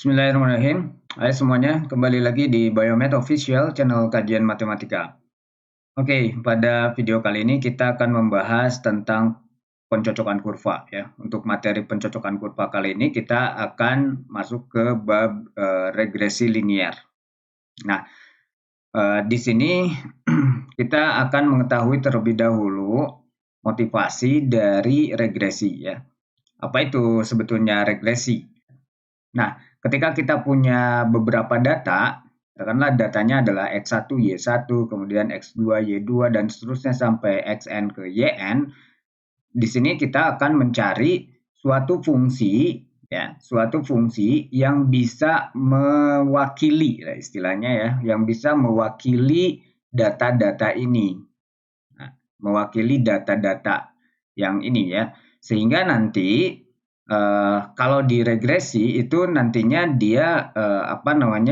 Bismillahirrahmanirrahim. Hai semuanya, kembali lagi di Biomed Official, channel kajian matematika. Oke, pada video kali ini kita akan membahas tentang pencocokan kurva ya. Untuk materi pencocokan kurva kali ini kita akan masuk ke bab regresi linier. Nah, di sini kita akan mengetahui terlebih dahulu motivasi dari regresi ya. Apa itu sebetulnya regresi? Nah, ketika kita punya beberapa data, katakanlah datanya adalah X1, Y1, kemudian X2, Y2, dan seterusnya sampai Xn ke Yn, di sini kita akan mencari suatu fungsi, ya, suatu fungsi yang bisa mewakili, istilahnya ya, yang bisa mewakili data-data ini. Nah, mewakili data-data yang ini ya, sehingga nanti kalau di regresi itu nantinya dia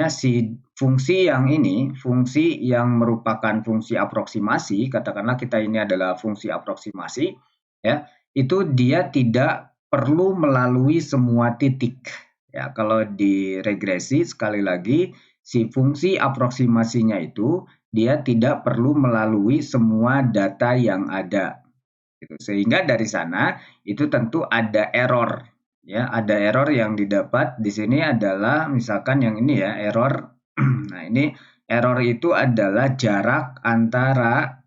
si fungsi yang ini, fungsi yang merupakan fungsi aproksimasi, katakanlah kita ini adalah fungsi aproksimasi, ya, itu dia tidak perlu melalui semua titik. Ya, kalau di regresi sekali lagi si fungsi aproksimasinya itu dia tidak perlu melalui semua data yang ada. Gitu. Sehingga dari sana itu tentu ada error, ya, ada error yang didapat di sini adalah misalkan yang ini ya, error. Nah, ini error itu adalah jarak antara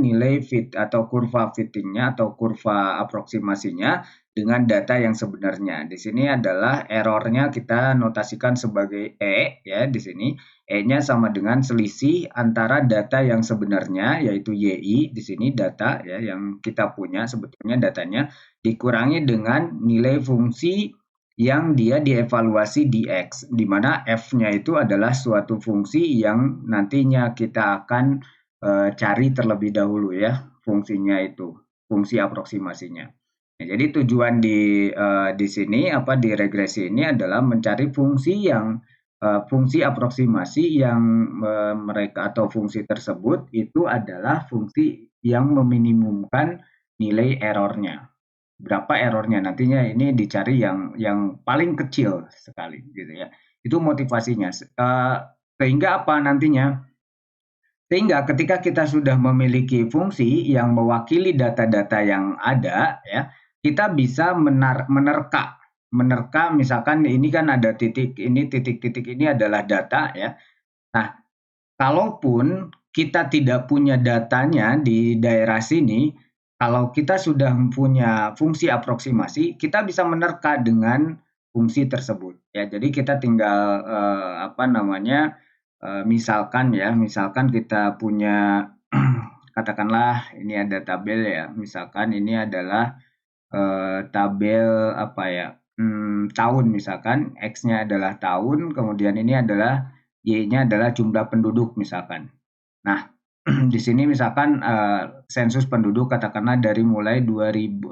nilai fit atau kurva fittingnya atau kurva aproksimasinya dengan data yang sebenarnya. Di sini adalah errornya kita notasikan sebagai E ya di sini. E-nya sama dengan selisih antara data yang sebenarnya yaitu YI di sini data ya yang kita punya sebetulnya datanya dikurangi dengan nilai fungsi yang dia dievaluasi di X, di mana F-nya itu adalah suatu fungsi yang nantinya kita akan cari terlebih dahulu ya fungsinya itu, fungsi aproksimasinya. Nah, jadi tujuan di sini di regresi ini adalah mencari fungsi yang fungsi aproksimasi yang mereka atau fungsi tersebut itu adalah fungsi yang meminimumkan nilai errornya. Berapa errornya nantinya ini dicari yang paling kecil sekali gitu ya. Itu motivasinya. Sehingga apa nantinya? Sehingga ketika kita sudah memiliki fungsi yang mewakili data-data yang ada ya, kita bisa menerka misalkan ini kan ada titik ini titik-titik ini adalah data ya. Nah, kalaupun kita tidak punya datanya di daerah sini, kalau kita sudah punya fungsi aproksimasi, kita bisa menerka dengan fungsi tersebut ya. Jadi kita tinggal misalkan kita punya katakanlah ini ada tabel ya, misalkan ini adalah tabel tahun misalkan, X-nya adalah tahun, kemudian ini adalah Y-nya adalah jumlah penduduk misalkan. Nah, di sini misalkan sensus penduduk katakanlah dari mulai 1990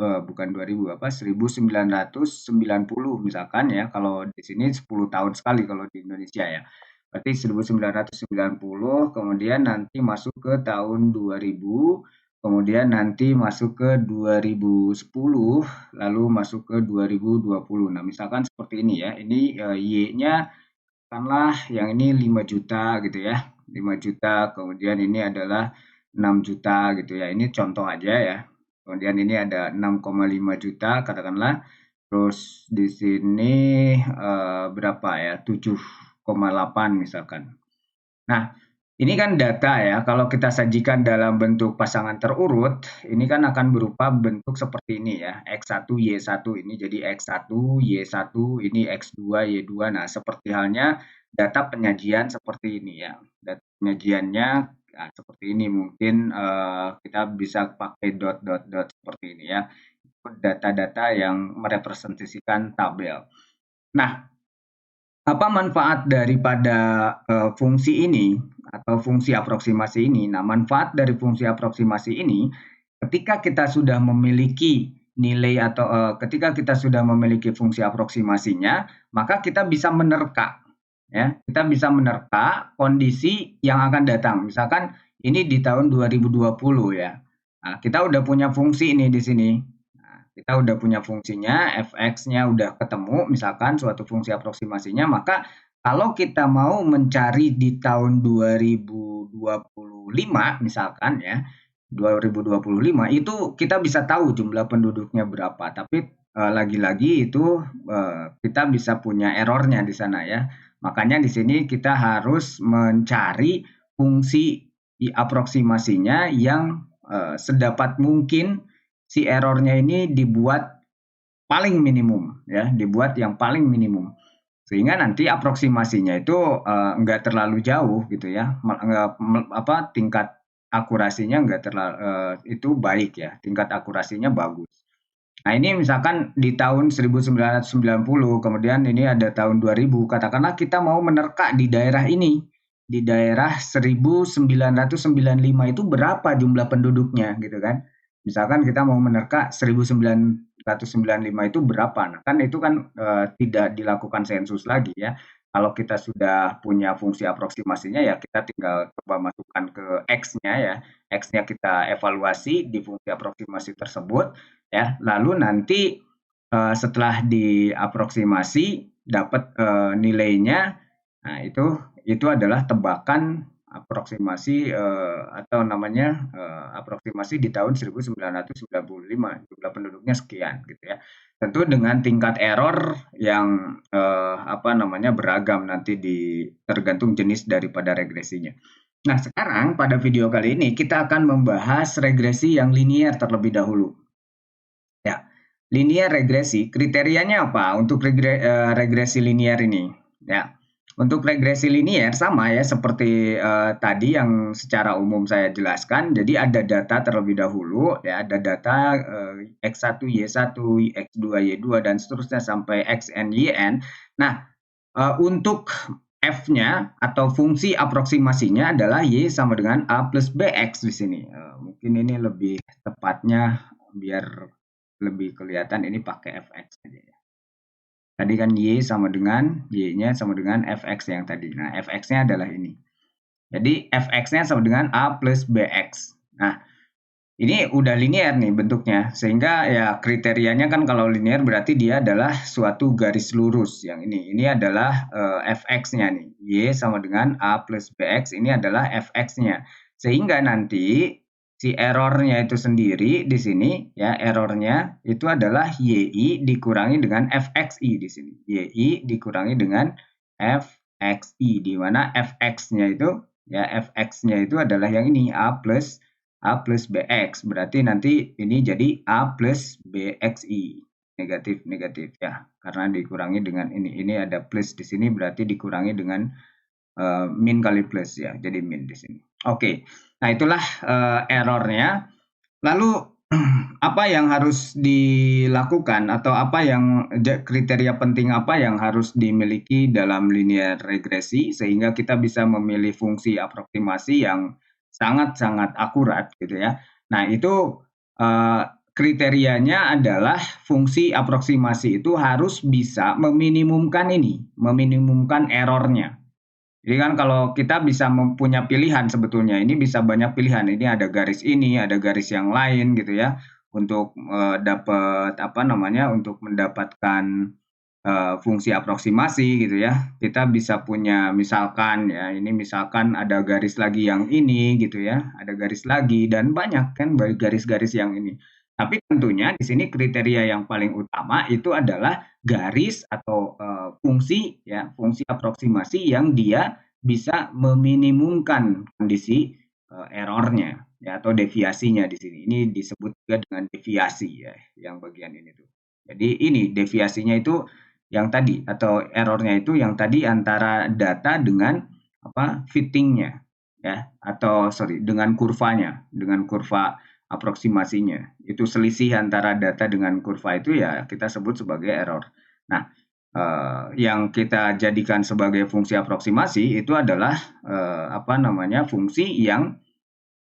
misalkan ya, kalau di sini 10 tahun sekali kalau di Indonesia ya. Berarti 1990, kemudian nanti masuk ke tahun 2000, kemudian nanti masuk ke 2010, lalu masuk ke 2020. Nah, misalkan seperti ini ya. Ini Y-nya katakanlah yang ini 5 juta gitu ya. 5 juta, kemudian ini adalah 6 juta gitu ya. Ini contoh aja ya. Kemudian ini ada 6,5 juta katakanlah. Terus di sini berapa ya? 7,8 misalkan. Nah, ini kan data ya, kalau kita sajikan dalam bentuk pasangan terurut, ini kan akan berupa bentuk seperti ini ya, X1, Y1 ini jadi X1, Y1, ini X2, Y2. Nah, seperti halnya data penyajian seperti ini ya. Data penyajiannya seperti ini, mungkin kita bisa pakai dot dot dot seperti ini ya. Data-data yang merepresentasikan tabel. Nah, apa manfaat daripada fungsi ini atau fungsi aproksimasi ini? Nah, manfaat dari fungsi aproksimasi ini ketika kita sudah memiliki nilai atau ketika kita sudah memiliki fungsi aproksimasinya, maka kita bisa menerka ya. Kita bisa menerka kondisi yang akan datang. Misalkan ini di tahun 2020 ya. Nah, kita udah punya fungsi ini di sini. Nah, Kita udah punya fungsinya, fx-nya udah ketemu, misalkan suatu fungsi aproksimasinya, maka kalau kita mau mencari di tahun 2025 misalkan ya, 2025 itu kita bisa tahu jumlah penduduknya berapa, tapi lagi-lagi itu kita bisa punya errornya di sana ya. Makanya di sini kita harus mencari fungsi di aproksimasinya yang sedapat mungkin si errornya ini dibuat paling minimum ya, dibuat yang paling minimum. Sehingga nanti aproksimasinya itu enggak terlalu jauh gitu ya. Tingkat akurasinya enggak terlalu itu baik ya, tingkat akurasinya bagus. Nah, ini misalkan di tahun 1990, kemudian ini ada tahun 2000, katakanlah kita mau menerka di daerah ini. Di daerah 1995 itu berapa jumlah penduduknya gitu kan. Misalkan kita mau menerka 1995 itu berapa. Nah, kan itu kan tidak dilakukan sensus lagi ya. Kalau kita sudah punya fungsi aproksimasinya ya kita tinggal coba masukkan ke X-nya ya. X-nya kita evaluasi di fungsi aproksimasi tersebut ya. Lalu nanti setelah diaproksimasi dapat nilainya, nah itu adalah tebakan aproksimasi atau namanya aproksimasi di tahun 1995, jumlah penduduknya sekian gitu ya. Tentu dengan tingkat error yang beragam nanti tergantung jenis daripada regresinya. Nah, sekarang pada video kali ini kita akan membahas regresi yang linier terlebih dahulu. Ya, linear regresi kriterianya apa untuk regresi linear ini? Ya, untuk regresi linear sama ya seperti tadi yang secara umum saya jelaskan. Jadi ada data terlebih dahulu, ya ada data x1, y1, x2, y2 dan seterusnya sampai xn, yn. Nah, untuk f-nya atau fungsi aproksimasinya adalah y sama dengan a plus bx di sini. Mungkin ini lebih tepatnya biar lebih kelihatan ini pakai fx aja ya. Tadi kan y-nya sama dengan fx yang tadi. Nah, fx-nya adalah ini. Jadi fx-nya sama dengan a plus bx. Nah, ini udah linear nih bentuknya, sehingga ya kriterianya kan kalau linear berarti dia adalah suatu garis lurus. Yang ini adalah fx-nya nih, y sama dengan a plus bx, ini adalah fx-nya. Sehingga nanti si errornya itu sendiri di sini ya, errornya itu adalah y dikurangi dengan fxi di sini. Y dikurangi dengan fxi, di mana fx-nya itu ya, fx-nya itu adalah yang ini a plus bx, berarti nanti ini jadi a plus bxi, negatif ya, karena dikurangi dengan ini ada plus di sini berarti dikurangi dengan min kali plus ya, jadi min di sini. Oke, nah itulah errornya. Lalu apa yang harus dilakukan atau apa yang kriteria penting apa yang harus dimiliki dalam linear regresi sehingga kita bisa memilih fungsi aproksimasi yang sangat-sangat akurat gitu ya. Nah, itu kriterianya adalah fungsi aproksimasi itu harus bisa meminimumkan errornya. Jadi kan kalau kita bisa mempunyai pilihan sebetulnya, ini bisa banyak pilihan. Ini ada garis ini, ada garis yang lain gitu ya. Untuk untuk mendapatkan fungsi aproksimasi gitu ya. Kita bisa punya misalkan ya, ini misalkan ada garis lagi yang ini gitu ya. Ada garis lagi dan banyak kan garis-garis yang ini. Tapi tentunya di sini kriteria yang paling utama itu adalah garis atau fungsi aproksimasi yang dia bisa meminimumkan kondisi errornya ya, atau deviasinya di sini. Ini disebut juga dengan deviasi ya, yang bagian ini tuh. Jadi ini deviasinya itu yang tadi atau errornya itu yang tadi antara data dengan fittingnya ya, atau dengan kurvanya, dengan kurva aproksimasinya. Itu selisih antara data dengan kurva itu ya kita sebut sebagai error. Nah, yang kita jadikan sebagai fungsi aproksimasi itu adalah fungsi yang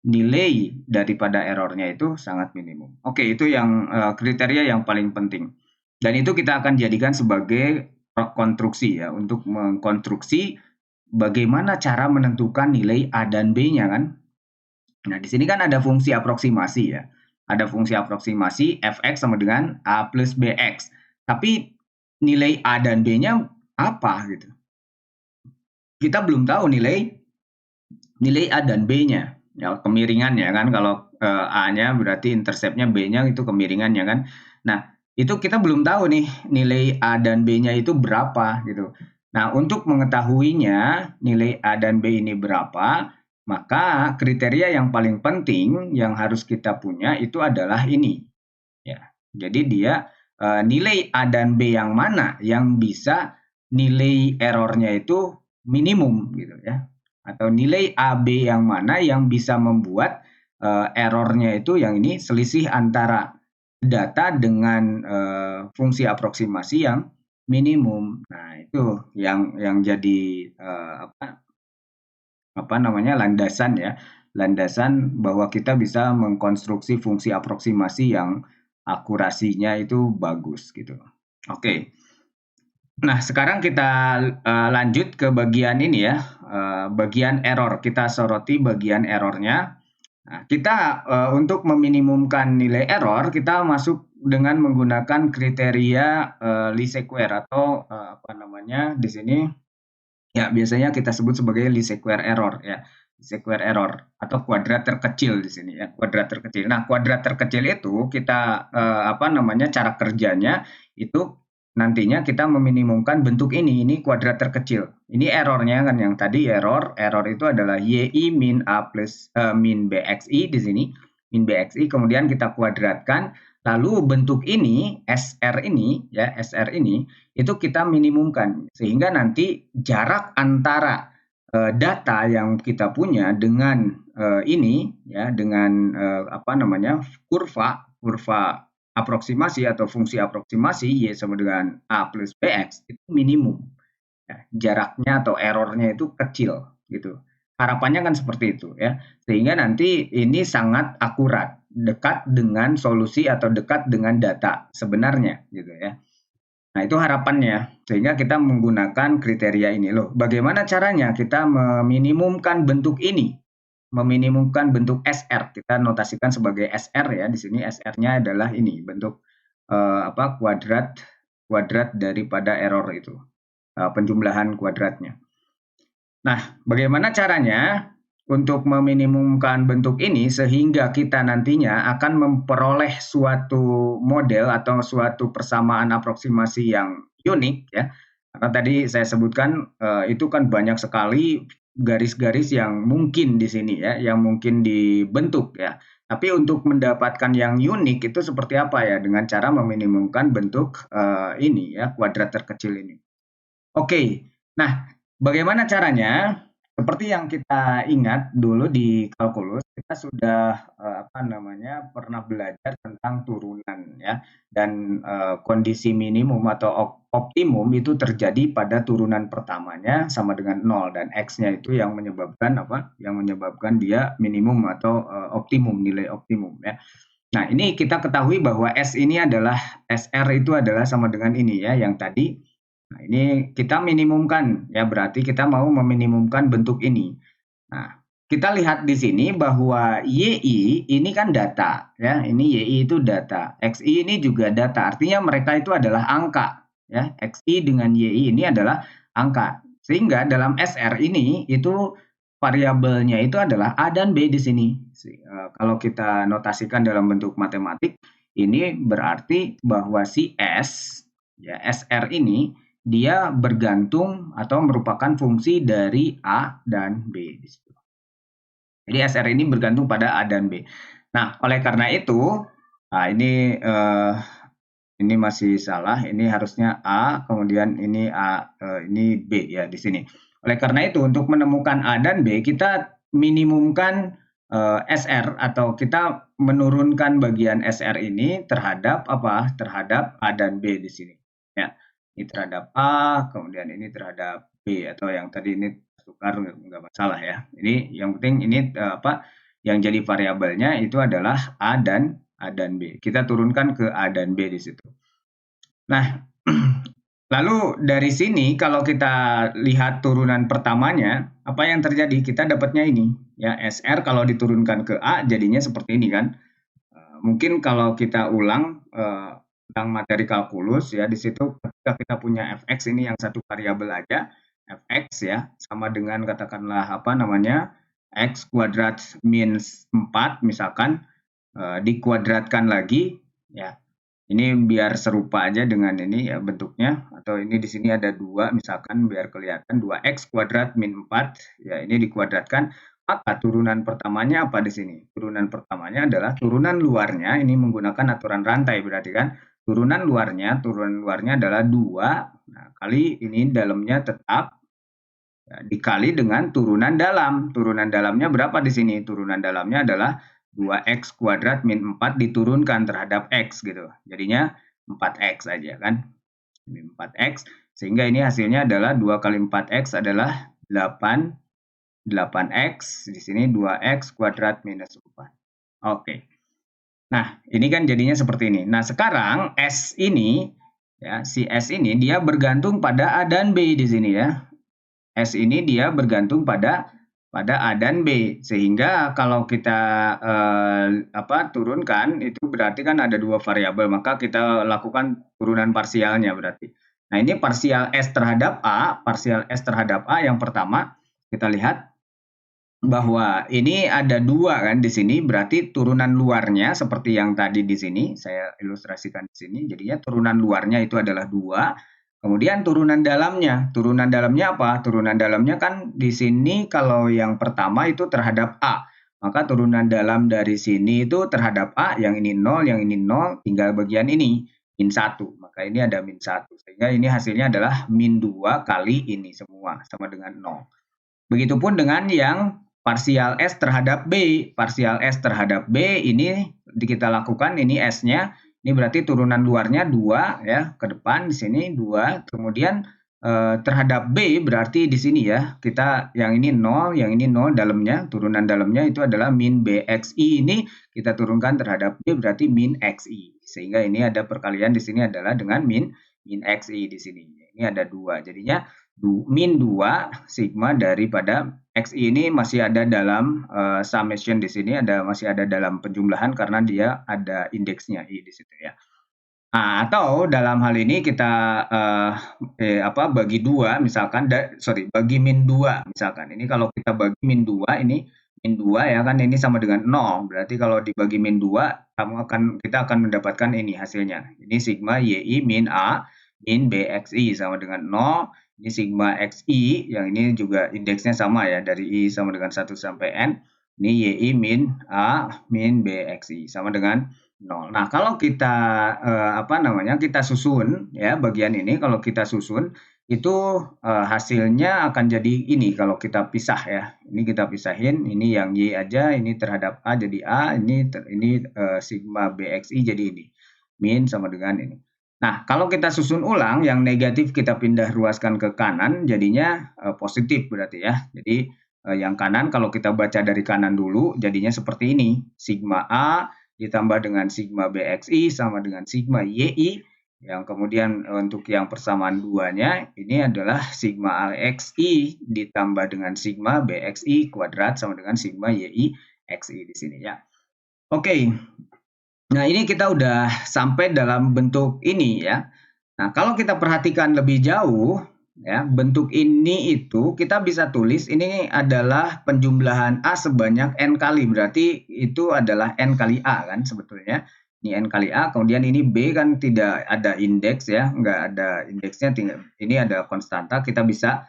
nilai daripada errornya itu sangat minimum. Oke, itu yang kriteria yang paling penting. Dan itu kita akan jadikan sebagai konstruksi ya, untuk mengkonstruksi bagaimana cara menentukan nilai A dan B-nya kan. Nah, di sini kan ada fungsi aproksimasi ya. ada fungsi aproksimasi fx sama dengan A plus bx. Tapi nilai A dan B-nya apa gitu? Kita belum tahu nilai A dan B-nya. Ya, kemiringannya kan, kalau A-nya berarti intercept-nya, B-nya itu kemiringannya kan. Nah, itu kita belum tahu nih nilai A dan B-nya itu berapa gitu. Nah, untuk mengetahuinya nilai A dan B ini berapa, maka kriteria yang paling penting yang harus kita punya itu adalah ini. Ya, jadi dia nilai A dan B yang mana yang bisa nilai errornya itu minimum gitu ya, atau nilai AB yang mana yang bisa membuat errornya itu yang ini selisih antara data dengan fungsi aproksimasi yang minimum. Nah, itu yang jadi apa namanya landasan ya, landasan bahwa kita bisa mengkonstruksi fungsi aproksimasi yang akurasinya itu bagus gitu. Oke. Nah, sekarang kita lanjut ke bagian ini ya, bagian error. Kita soroti bagian errornya. Nah, kita untuk meminimumkan nilai error, kita masuk dengan menggunakan kriteria least square atau apa namanya di sini ya biasanya kita sebut sebagai least square error ya. Least square error atau kuadrat terkecil di sini ya, kuadrat terkecil. Nah, kuadrat terkecil itu kita apa namanya cara kerjanya itu nantinya kita meminimumkan bentuk ini kuadrat terkecil. Ini errornya kan yang tadi error itu adalah YI min A plus min BXI di sini, min BXI kemudian kita kuadratkan, lalu bentuk ini SR ini ya, SR ini itu kita minimumkan sehingga nanti jarak antara data yang kita punya dengan ini ya, dengan apa namanya kurva aproksimasi atau fungsi aproksimasi Y sama dengan A plus BX itu minimum. Ya, jaraknya atau errornya itu kecil gitu. Harapannya kan seperti itu ya. Sehingga nanti ini sangat akurat, dekat dengan solusi atau dekat dengan data sebenarnya gitu ya. Nah, itu harapannya. Sehingga kita menggunakan kriteria ini loh. Bagaimana caranya kita meminimumkan bentuk ini? Meminimumkan bentuk SR. Kita notasikan sebagai SR ya. Di sini SR-nya adalah ini, bentuk apa kuadrat daripada error itu. Penjumlahan kuadratnya. Nah, bagaimana caranya untuk meminimumkan bentuk ini sehingga kita nantinya akan memperoleh suatu model atau suatu persamaan aproksimasi yang unik ya. Karena tadi saya sebutkan itu kan banyak sekali garis-garis yang mungkin di sini ya, yang mungkin dibentuk ya. Tapi untuk mendapatkan yang unik itu seperti apa ya, dengan cara meminimumkan bentuk ini ya, kuadrat terkecil ini. Oke. Nah, bagaimana caranya? Seperti yang kita ingat dulu di kalkulus, kita sudah apa namanya pernah belajar tentang turunan ya, dan kondisi minimum atau optimum itu terjadi pada turunan pertamanya sama dengan 0 dan x-nya itu yang menyebabkan apa? Yang menyebabkan dia minimum atau optimum, nilai optimum ya. Nah, ini kita ketahui bahwa S ini adalah SR itu adalah sama dengan ini ya, yang tadi. Nah, ini kita minimumkan ya, berarti kita mau meminimumkan bentuk ini. Nah, kita lihat di sini bahwa YI ini kan data ya, ini YI itu data, XI ini juga data. Artinya mereka itu adalah angka ya. XI dengan YI ini adalah angka. Sehingga dalam SR ini itu variabelnya itu adalah A dan B di sini. Kalau kita notasikan dalam bentuk matematik, ini berarti bahwa si S ya, SR ini dia bergantung atau merupakan fungsi dari A dan B di situ. Jadi SR ini bergantung pada A dan B. Nah, oleh karena itu, nah ini masih salah. Ini harusnya A, kemudian ini A, ini B ya di sini. Oleh karena itu, untuk menemukan A dan B, kita minimumkan SR atau kita menurunkan bagian SR ini terhadap apa? Terhadap A dan B di sini. Ya, ini terhadap A, kemudian ini terhadap B atau yang tadi ini tukar nggak masalah ya. Ini yang penting ini apa? Yang jadi variabelnya itu adalah A dan B. Kita turunkan ke A dan B di situ. Nah, lalu dari sini kalau kita lihat turunan pertamanya, apa yang terjadi? Kita dapatnya ini ya, SR kalau diturunkan ke A jadinya seperti ini kan. mungkin kalau kita ulang tentang materi kalkulus ya, di situ ketika kita punya fx ini yang satu variabel aja, fx ya, sama dengan katakanlah apa namanya, x kuadrat min 4 misalkan, dikuadratkan lagi ya. Ini biar serupa aja dengan ini ya bentuknya, atau ini di sini ada 2 misalkan biar kelihatan 2x kuadrat min 4 ya, ini dikuadratkan. Maka turunan pertamanya apa di sini? Turunan pertamanya adalah turunan luarnya, ini menggunakan aturan rantai berarti kan. Turunan luarnya adalah 2, nah, kali ini dalamnya tetap ya, dikali dengan turunan dalam. Turunan dalamnya berapa di sini? Turunan dalamnya adalah 2x kuadrat min 4 diturunkan terhadap x gitu. Jadinya 4x aja kan. Ini 4x. Sehingga ini hasilnya adalah 2 kali 4x adalah 8x. Di sini 2x kuadrat minus 4. Oke. Nah, ini kan jadinya seperti ini. Nah, sekarang S ini, ya, si S ini dia bergantung pada A dan B di sini ya. S ini dia bergantung pada A dan B, sehingga kalau kita turunkan itu berarti kan ada 2 variabel, maka kita lakukan turunan parsialnya berarti. Nah, ini parsial S terhadap A yang pertama kita lihat bahwa ini ada 2 kan di sini, berarti turunan luarnya seperti yang tadi di sini saya ilustrasikan di sini, jadinya turunan luarnya itu adalah 2. Kemudian turunan dalamnya apa? Turunan dalamnya kan di sini kalau yang pertama itu terhadap A. Maka turunan dalam dari sini itu terhadap A, yang ini 0, yang ini 0, tinggal bagian ini, min 1. Maka ini ada min 1. Sehingga ini hasilnya adalah min 2 kali ini semua, sama dengan 0. Begitupun dengan yang parsial S terhadap B. Parsial S terhadap B ini kita lakukan, ini S-nya. Ini berarti turunan luarnya 2 ya, ke depan di sini 2. Kemudian terhadap B berarti di sini ya, kita yang ini 0, yang ini 0 dalamnya, turunan dalamnya itu adalah min BXI, ini kita turunkan terhadap B berarti min XI. Sehingga ini ada perkalian di sini adalah dengan min XI di sini. Ini ada 2. Jadinya min 2 sigma daripada XI ini masih ada dalam summation di sini, masih ada dalam penjumlahan karena dia ada indeksnya I di situ ya. Nah, atau dalam hal ini kita bagi 2 misalkan, bagi min 2 misalkan. Ini kalau kita bagi min 2, ini min 2 ya kan, ini sama dengan 0. Berarti kalau dibagi min 2 kita akan mendapatkan ini hasilnya. Ini sigma YI min A min BXI sama dengan 0. Ini sigma XI, yang ini juga indeksnya sama ya, dari I sama dengan 1 sampai N. Ini YI min A min BXI sama dengan 0. Nah, kalau kita kita susun ya bagian ini, kalau kita susun itu hasilnya akan jadi ini kalau kita pisah ya. Ini kita pisahin, ini yang Y aja, ini terhadap A jadi A, ini sigma BXI jadi ini. Min sama dengan ini. Nah, kalau kita susun ulang, yang negatif kita pindah ruaskan ke kanan, jadinya positif berarti ya. Jadi yang kanan kalau kita baca dari kanan dulu, jadinya seperti ini. Sigma A ditambah dengan sigma BXI sama dengan sigma YI. Yang kemudian untuk yang persamaan 2-nya, ini adalah sigma AXI ditambah dengan sigma BXI kuadrat sama dengan sigma YI XI di sini ya. Oke. Nah, ini kita udah sampai dalam bentuk ini ya. Nah, kalau kita perhatikan lebih jauh ya, bentuk ini itu kita bisa tulis ini adalah penjumlahan A sebanyak N kali. Berarti itu adalah N kali A kan sebetulnya. Ini N kali A, kemudian ini B kan tidak ada indeks ya, nggak ada indeksnya, ini ada konstanta, kita bisa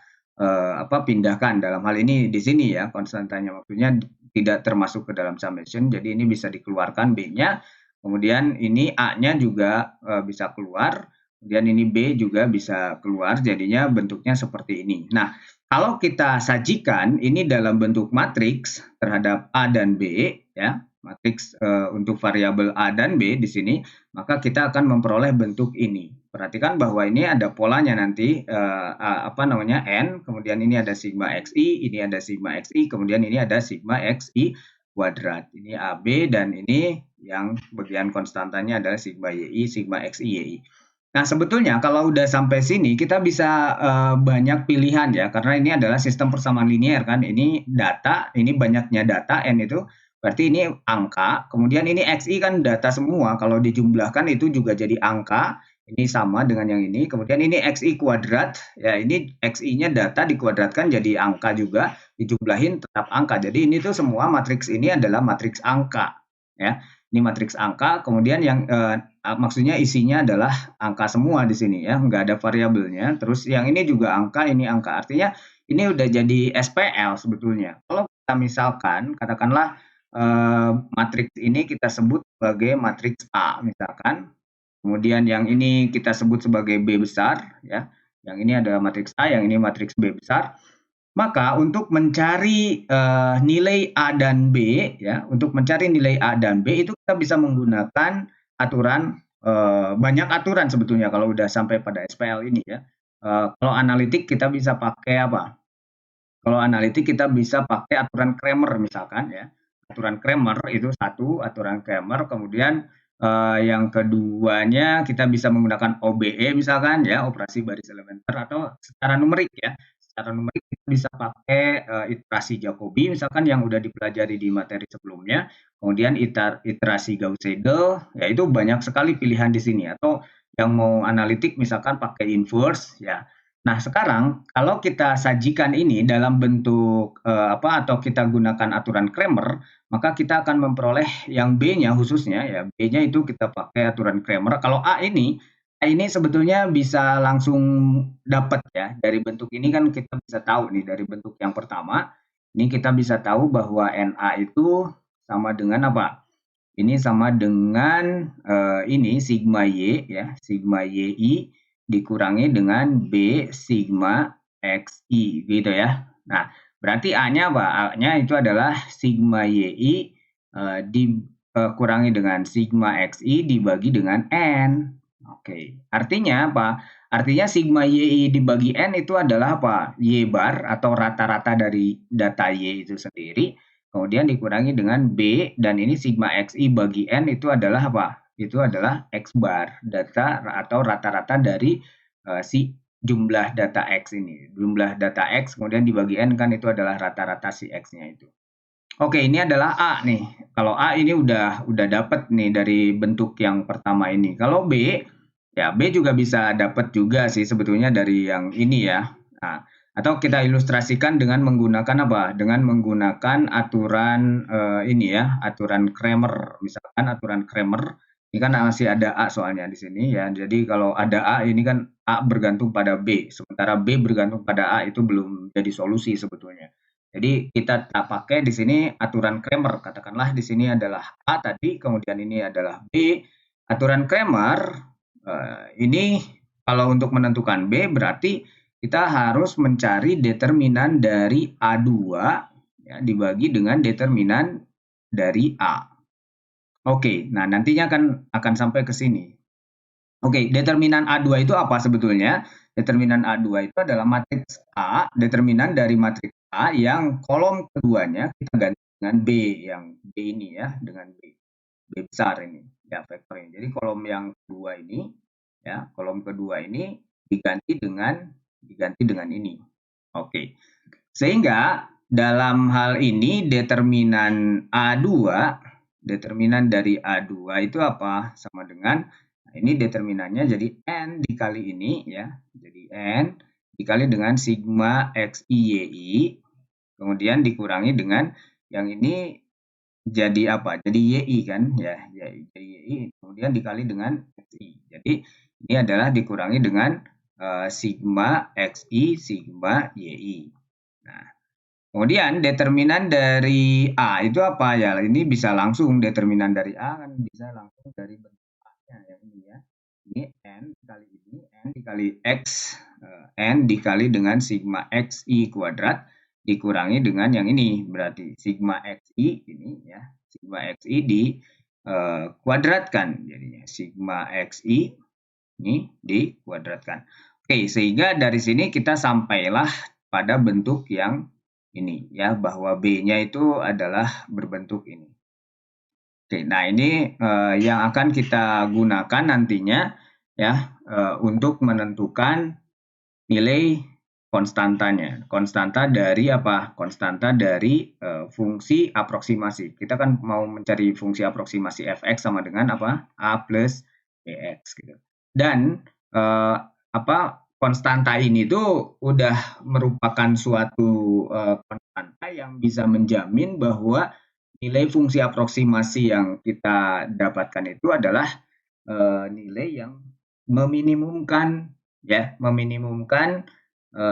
pindahkan dalam hal ini di sini ya, konstantanya maksudnya tidak termasuk ke dalam summation, jadi ini bisa dikeluarkan B-nya. Kemudian ini A-nya juga bisa keluar, kemudian ini B juga bisa keluar, jadinya bentuknya seperti ini. Nah, kalau kita sajikan ini dalam bentuk matriks terhadap A dan B, ya, matriks untuk variabel A dan B di sini, maka kita akan memperoleh bentuk ini. Perhatikan bahwa ini ada polanya nanti, N, kemudian ini ada sigma XI, ini ada sigma XI, kemudian ini ada sigma XI kuadrat. Ini AB dan ini yang bagian konstantanya adalah sigma YI, sigma XI YI. Nah, sebetulnya kalau udah sampai sini kita bisa banyak pilihan ya, karena ini adalah sistem persamaan linear kan. Ini data, ini banyaknya data N itu berarti ini angka, kemudian ini XI kan data semua, kalau dijumlahkan itu juga jadi angka, ini sama dengan yang ini, kemudian ini XI kuadrat, ya ini XI-nya data dikuadratkan jadi angka juga, dijumlahin tetap angka. Jadi ini tuh semua matriks ini adalah matriks angka, ya. Ini matriks angka, kemudian yang maksudnya isinya adalah angka semua di sini ya, nggak ada variabelnya. Terus yang ini juga angka, ini angka. Artinya ini udah jadi SPL sebetulnya. Kalau kita misalkan, katakanlah matriks ini kita sebut sebagai matriks A misalkan, kemudian yang ini kita sebut sebagai B besar, ya. Yang ini adalah matriks A, yang ini matriks B besar. Maka untuk mencari nilai A dan B, ya, untuk mencari nilai A dan B itu kita bisa menggunakan aturan, banyak aturan sebetulnya kalau udah sampai pada SPL ini ya. Kalau analitik kita bisa pakai apa? Kalau analitik kita bisa pakai aturan Cramer misalkan ya. Aturan Cramer itu satu, aturan Cramer, kemudian yang keduanya kita bisa menggunakan OBE misalkan ya, operasi baris elementer, atau secara numerik ya. Secara numerik kita bisa pakai iterasi Jacobi misalkan yang udah dipelajari di materi sebelumnya. Kemudian iterasi Gauss-Seidel, ya itu banyak sekali pilihan di sini. Atau yang mau analitik misalkan pakai inverse ya. Nah, sekarang kalau kita sajikan ini dalam bentuk apa, atau kita gunakan aturan Cramer, maka kita akan memperoleh yang B-nya khususnya ya, B-nya itu kita pakai aturan Cramer. Kalau A ini sebetulnya bisa langsung dapat ya. Dari bentuk ini kan kita bisa tahu nih, dari bentuk yang pertama, ini kita bisa tahu bahwa NA itu sama dengan apa? Ini sama dengan ini sigma Y ya, sigma YI dikurangi dengan B sigma XI gitu ya. Nah, berarti A-nya apa? A-nya itu adalah sigma YI dikurangi dengan sigma XI dibagi dengan N. Oke, artinya apa? Artinya sigma YI dibagi N itu adalah apa? Y bar atau rata-rata dari data Y itu sendiri, kemudian dikurangi dengan B, dan ini sigma XI bagi N itu adalah apa? Itu adalah X bar, data atau rata-rata dari si jumlah data X ini. Jumlah data X kemudian dibagi N kan itu adalah rata-rata si X-nya itu. Oke, ini adalah A nih. Kalau A ini udah dapat nih dari bentuk yang pertama ini. Kalau B, ya B juga bisa dapat juga sih sebetulnya dari yang ini ya. Nah, atau kita ilustrasikan dengan menggunakan apa? Dengan menggunakan aturan ini ya, aturan Cramer. Misalkan aturan Cramer, ini kan masih ada A soalnya di sini ya. Jadi kalau ada A ini kan A bergantung pada B, sementara B bergantung pada A itu belum jadi solusi sebetulnya. Jadi kita pakai di sini aturan Cramer. Katakanlah di sini adalah A tadi, kemudian ini adalah B. Aturan Cramer ini kalau untuk menentukan B berarti kita harus mencari determinan dari A2 ya, dibagi dengan determinan dari A. Oke, nah nantinya akan sampai ke sini. Oke, determinan A2 itu apa sebetulnya? Determinan A2 itu adalah matriks A, determinan dari matriks A yang kolom keduanya kita ganti dengan B, yang B ini ya, dengan B besar ini, ya vektornya. Jadi kolom yang kedua ini, ya, kolom kedua ini diganti dengan ini. Oke, sehingga dalam hal ini determinan A2, determinan dari A2 itu apa? Sama dengan, nah ini determinannya jadi N dikali ini ya, jadi N dikali dengan sigma XIYI, kemudian dikurangi dengan yang ini jadi apa? Jadi YI kan ya, jadi YI kemudian dikali dengan XI. Jadi ini adalah dikurangi dengan sigma XI sigma YI. Nah, kemudian determinan dari A itu apa ya? Ini bisa langsung determinan dari A kan bisa langsung dari bentuk A-nya yang ini ya. Ini N dikali ini, N dikali X, N dikali dengan sigma XI kuadrat dikurangi dengan yang ini, berarti sigma XI ini ya, sigma XI di kuadratkan jadinya, sigma XI ini dikuadratkan. Oke, sehingga dari sini kita sampailah pada bentuk yang ini ya, bahwa B-nya itu adalah berbentuk ini. Oke, nah ini yang akan kita gunakan nantinya ya untuk menentukan nilai konstantanya. Konstanta dari apa? Konstanta dari fungsi aproksimasi. Kita kan mau mencari fungsi aproksimasi fx sama dengan apa? A plus bx gitu. Dan apa? Konstanta ini tuh udah merupakan suatu konstanta yang bisa menjamin bahwa nilai fungsi aproksimasi yang kita dapatkan itu adalah nilai yang meminimumkan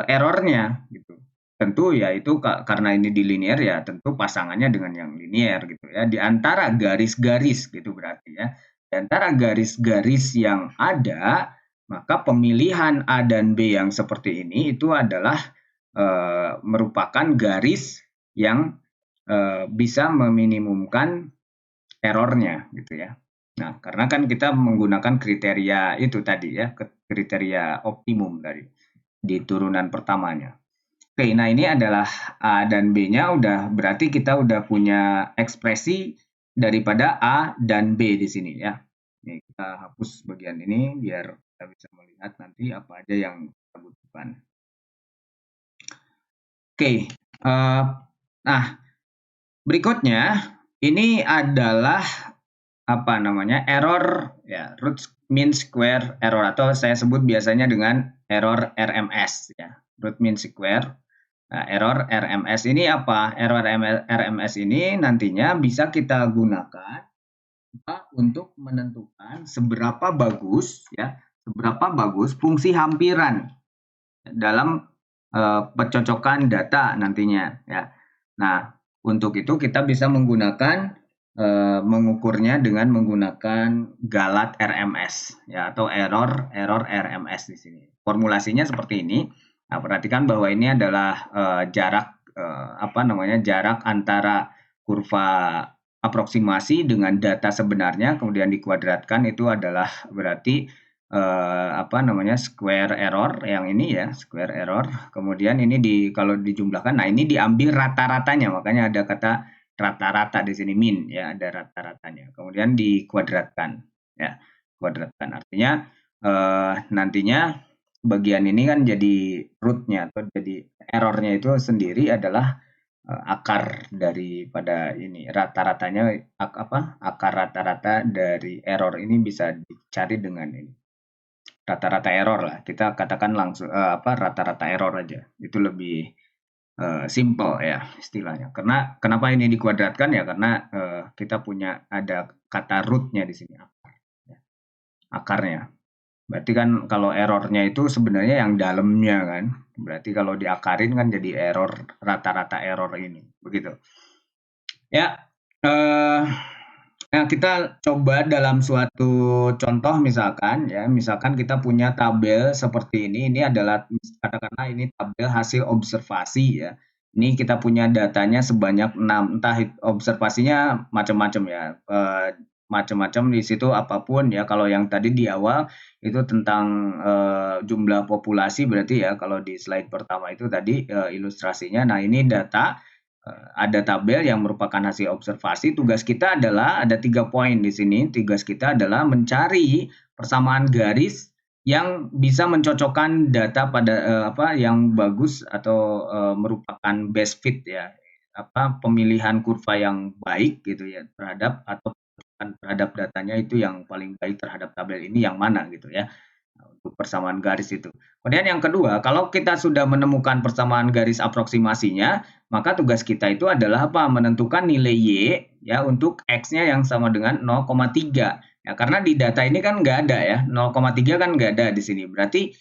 errornya gitu. Tentu ya itu karena ini di linear ya tentu pasangannya dengan yang linear gitu ya. Di antara garis-garis gitu berarti ya. Di antara garis-garis yang ada, maka pemilihan A dan B yang seperti ini itu adalah merupakan garis yang bisa meminimumkan errornya gitu ya. Nah, karena kan kita menggunakan kriteria itu tadi ya, kriteria optimum dari di turunan pertamanya. Oke, nah ini adalah A dan B-nya udah berarti kita udah punya ekspresi daripada A dan B di sini ya. Ini kita hapus bagian ini biar kita bisa melihat nanti apa aja yang kita butuhkan. Oke, nah berikutnya ini adalah apa namanya error ya root mean square error atau saya sebut biasanya dengan error RMS ya root mean square. Nah, error RMS ini apa? Error RMS ini nantinya bisa kita gunakan untuk menentukan seberapa bagus ya seberapa bagus fungsi hampiran dalam pencocokan data nantinya ya. Nah, untuk itu kita bisa menggunakan mengukurnya dengan menggunakan galat RMS ya atau error RMS di sini. Formulasinya seperti ini. Nah, perhatikan bahwa ini adalah jarak jarak antara kurva aproksimasi dengan data sebenarnya kemudian dikuadratkan itu adalah berarti square error yang ini ya square error kemudian ini kalau dijumlahkan nah ini diambil rata-ratanya makanya ada kata rata-rata di sini min ya ada rata-ratanya kemudian dikuadratkan ya kuadratkan artinya nantinya bagian ini kan jadi rootnya atau jadi errornya itu sendiri adalah akar daripada ini rata-ratanya akar rata-rata dari error ini bisa dicari dengan ini rata-rata error lah. Kita katakan langsung rata-rata error aja. Itu lebih simple ya istilahnya. Karena kenapa ini dikuadratkan ya karena kita punya ada kata rootnya di sini ya. Akarnya. Berarti kan kalau errornya itu sebenarnya yang dalamnya kan. Berarti kalau diakarin kan jadi error rata-rata error ini. Begitu. Ya. Nah, kita coba dalam suatu contoh misalkan ya, misalkan kita punya tabel seperti ini adalah katakanlah ini tabel hasil observasi ya. Ini kita punya datanya sebanyak 6, entah observasinya macam-macam ya. Macam-macam di situ apapun ya. Kalau yang tadi di awal itu tentang jumlah populasi berarti ya kalau di slide pertama itu tadi ilustrasinya. Nah, ini data ada tabel yang merupakan hasil observasi. Tugas kita adalah ada 3 poin di sini. Tugas kita adalah mencari persamaan garis yang bisa mencocokkan data pada yang bagus atau merupakan best fit ya. Pemilihan kurva yang baik gitu ya terhadap datanya itu yang paling baik terhadap tabel ini yang mana gitu ya. Untuk persamaan garis itu. Kemudian yang kedua, kalau kita sudah menemukan persamaan garis aproksimasinya, maka tugas kita itu adalah apa? Menentukan nilai Y ya untuk X-nya yang sama dengan 0,3. Ya, karena di data ini kan nggak ada ya, 0,3 kan nggak ada di sini. Berarti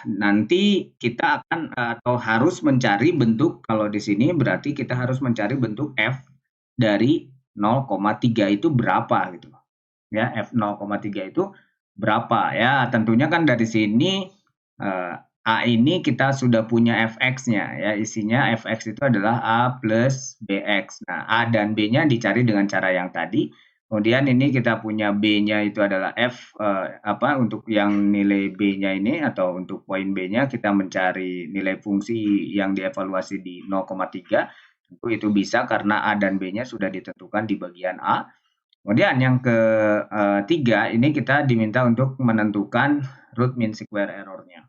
nanti kita akan atau harus mencari bentuk, kalau di sini berarti kita harus mencari bentuk F dari 0,3 itu berapa gitu. Ya, F 0,3 itu berapa ya tentunya kan dari sini A ini kita sudah punya fx-nya ya isinya fx itu adalah A plus bx. Nah A dan B-nya dicari dengan cara yang tadi kemudian ini kita punya B-nya itu adalah F untuk yang nilai B-nya ini atau untuk poin B-nya kita mencari nilai fungsi yang dievaluasi di 0,3 tentu itu bisa karena A dan B-nya sudah ditentukan di bagian A. Kemudian yang ketiga ini kita diminta untuk menentukan root mean square error-nya.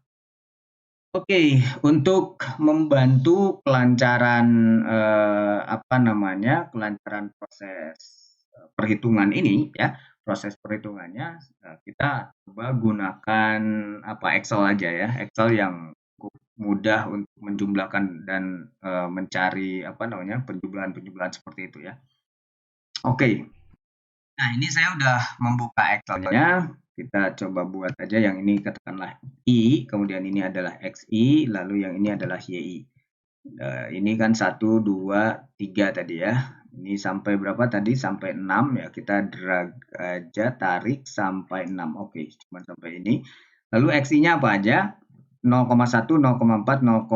Oke, untuk membantu kelancaran, kelancaran proses, perhitungan ini ya, proses perhitungannya, kita coba gunakan Excel aja ya, Excel yang cukup mudah untuk menjumlahkan dan, mencari penjumlahan-penjumlahan seperti itu ya. Oke. Nah, ini saya udah membuka Excel-nya. Kita coba buat aja yang ini katakanlah I, kemudian ini adalah XI, lalu yang ini adalah YI. Ini kan 1, 2, 3 tadi ya. Ini sampai berapa tadi? Sampai 6 ya. Kita drag aja, tarik sampai 6. Oke, cuma sampai ini. Lalu XI-nya apa aja? 0,1, 0,4, 0,5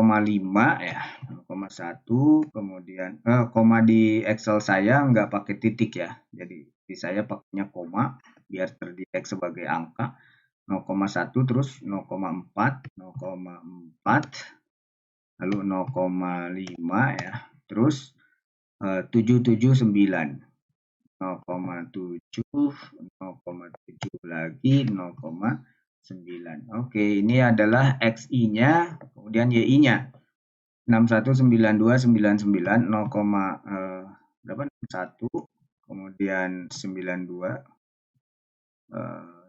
ya. 0,1, kemudian koma di Excel saya nggak pakai titik ya. Jadi di saya pakainya koma biar terdetek sebagai angka. 0,1 terus 0,4, 0,4 lalu 0,5 ya. Terus 779. 0,7, 0,7 lagi 0,9. Oke, ini adalah XI-nya, kemudian YI-nya. 619299 berapa? 61, kemudian 92,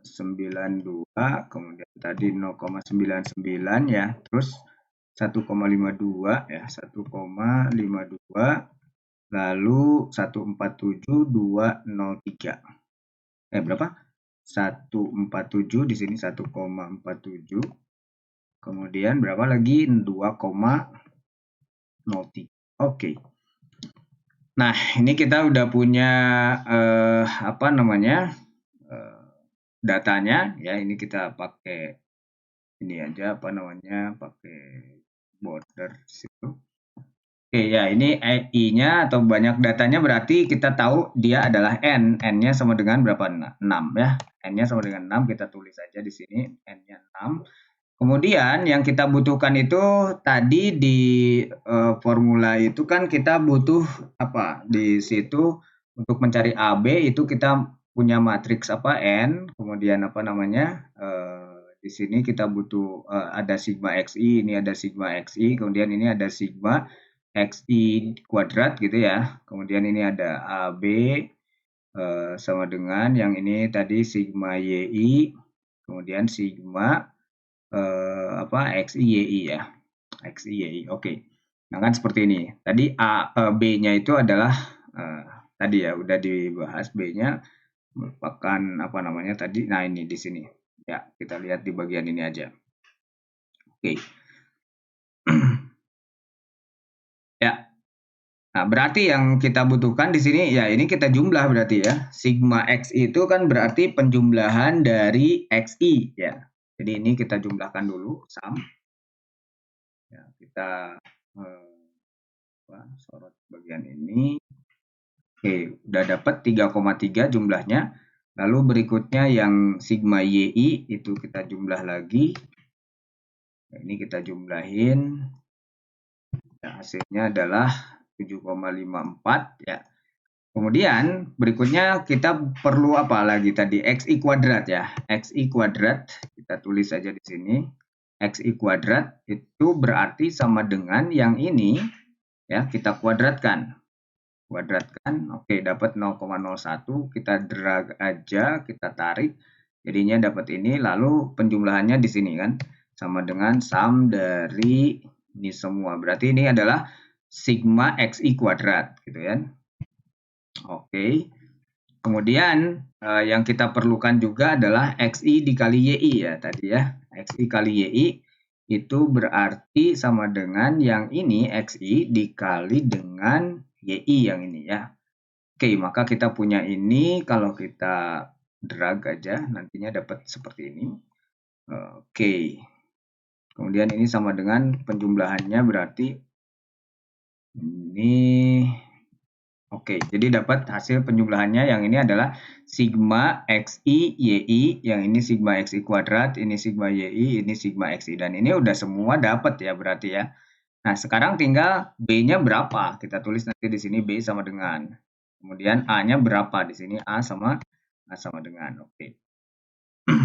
92, kemudian tadi 0,99 ya, terus 1,52 ya, 1,52, lalu 147203. Berapa? 147 di sini 1,47. Kemudian berapa lagi? 2,03. Oke. Nah, ini kita udah punya datanya ya. Ini kita pakai ini aja pakai border situ. Oke ya, ini I-nya atau banyak datanya berarti kita tahu dia adalah N. N-nya sama dengan berapa? 6 ya. N-nya sama dengan 6, kita tulis saja di sini N-nya 6. Kemudian yang kita butuhkan itu tadi di formula itu kan kita butuh di situ untuk mencari AB itu kita punya matriks N, kemudian di sini kita butuh ada sigma XI, ini ada sigma XI, kemudian ini ada sigma XI kuadrat gitu ya. Kemudian ini ada AB sama dengan yang ini tadi sigma YI, kemudian sigma XI YI ya. XI YI. Oke. Nah, kan seperti ini. Tadi B-nya itu adalah tadi ya udah dibahas, B-nya merupakan tadi. Nah, ini di sini. Ya, kita lihat di bagian ini aja. Oke. Ya. Nah, berarti yang kita butuhkan di sini ya ini kita jumlah berarti ya. Sigma X itu kan berarti penjumlahan dari XI ya. Jadi ini kita jumlahkan dulu sum. Ya, kita sorot bagian ini. Oke, udah dapat 3,3 jumlahnya. Lalu berikutnya yang sigma YI itu kita jumlah lagi. Nah, ini kita jumlahin. Ya, hasilnya adalah 7,54 ya. Kemudian berikutnya kita perlu apa lagi tadi? XI kuadrat ya. XI kuadrat kita tulis saja di sini. XI kuadrat itu berarti sama dengan yang ini ya, kita kuadratkan. Oke, dapat 0,01, kita drag aja, kita tarik. Jadinya dapat ini, lalu penjumlahannya di sini kan sama dengan sum dari ini semua. Berarti ini adalah sigma XI kuadrat gitu ya. Oke. Kemudian yang kita perlukan juga adalah XI dikali YI ya tadi ya. XI kali YI itu berarti sama dengan yang ini XI dikali dengan YI yang ini ya. Oke, maka kita punya ini kalau kita drag aja nantinya dapat seperti ini. Oke. Kemudian ini sama dengan penjumlahannya berarti ini. Oke, jadi dapat hasil penjumlahannya yang ini adalah sigma XI YI, yang ini sigma XI kuadrat, ini sigma YI, ini sigma XI. Dan ini udah semua dapat ya berarti ya. Nah, sekarang tinggal B-nya berapa? Kita tulis nanti di sini B sama dengan. Kemudian A-nya berapa? Di sini A sama dengan. Oke.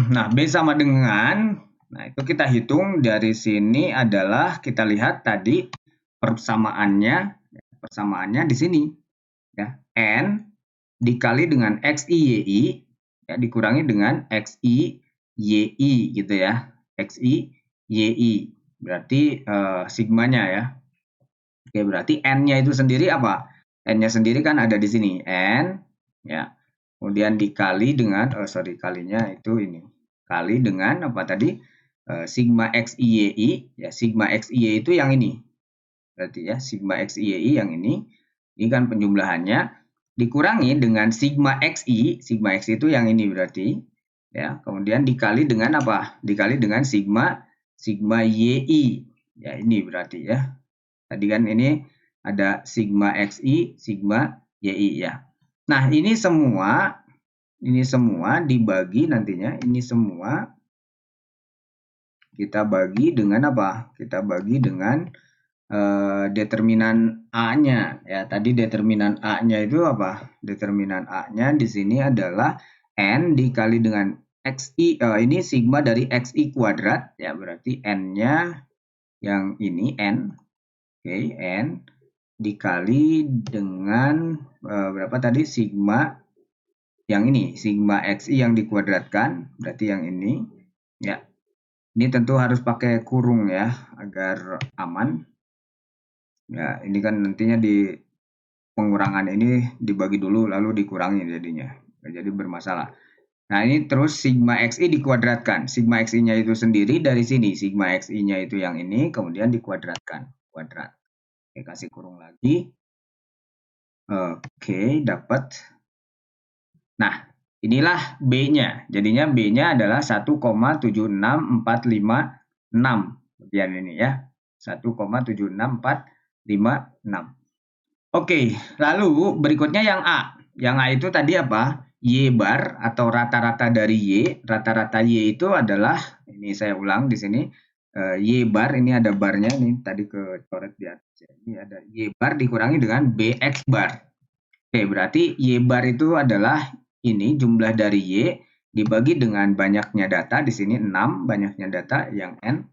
Nah, B sama dengan. Nah, itu kita hitung dari sini adalah kita lihat tadi persamaannya di sini ya. N dikali dengan XI YI ya dikurangi dengan XI YI gitu ya. XI YI berarti sigmanya ya. Oke, berarti N-nya itu sendiri apa? N-nya sendiri kan ada di sini. N ya. Kemudian dikali dengan kalinya itu ini. Kali dengan apa tadi? Sigma XIYI ya, sigma XIY itu yang ini. Berarti ya, sigma XIYI yang ini. Ini kan penjumlahannya dikurangi dengan sigma XI. Sigma XI itu yang ini berarti ya. Kemudian dikali dengan apa? Dikali dengan sigma YI. Ya, ini berarti ya. Tadi kan ini ada sigma XI, sigma YI ya. Nah, ini semua dibagi nantinya, ini semua kita bagi dengan apa? Kita bagi dengan determinan A-nya ya. Tadi determinan A-nya itu apa? Determinan A-nya di sini adalah N dikali dengan XI, ini sigma dari XI kuadrat ya, berarti N-nya yang ini N. Oke, N dikali dengan berapa tadi? Sigma yang ini, sigma XI yang dikuadratkan, berarti yang ini ya. Ini tentu harus pakai kurung ya, agar aman. Ya, ini kan nantinya di pengurangan ini dibagi dulu lalu dikurangi jadinya. Jadi bermasalah. Nah, ini terus sigma XI dikuadratkan. Sigma XI-nya itu sendiri dari sini. Sigma XI-nya itu yang ini, kemudian dikuadratkan. Kuadrat. Oke, kasih kurung lagi. Oke, dapat. Nah, inilah B-nya. Jadinya B-nya adalah 1,76456. Bagian ini ya. 1,76456. Oke, lalu berikutnya yang A. Yang A itu tadi apa? Y bar atau rata-rata dari Y. Rata-rata Y itu adalah, ini saya ulang di sini. Y bar, ini ada barnya, ini tadi kecoret di atas. Ini ada Y bar dikurangi dengan BX bar. Oke, berarti Y bar itu adalah ini jumlah dari Y dibagi dengan banyaknya data. Di sini 6, banyaknya data yang N.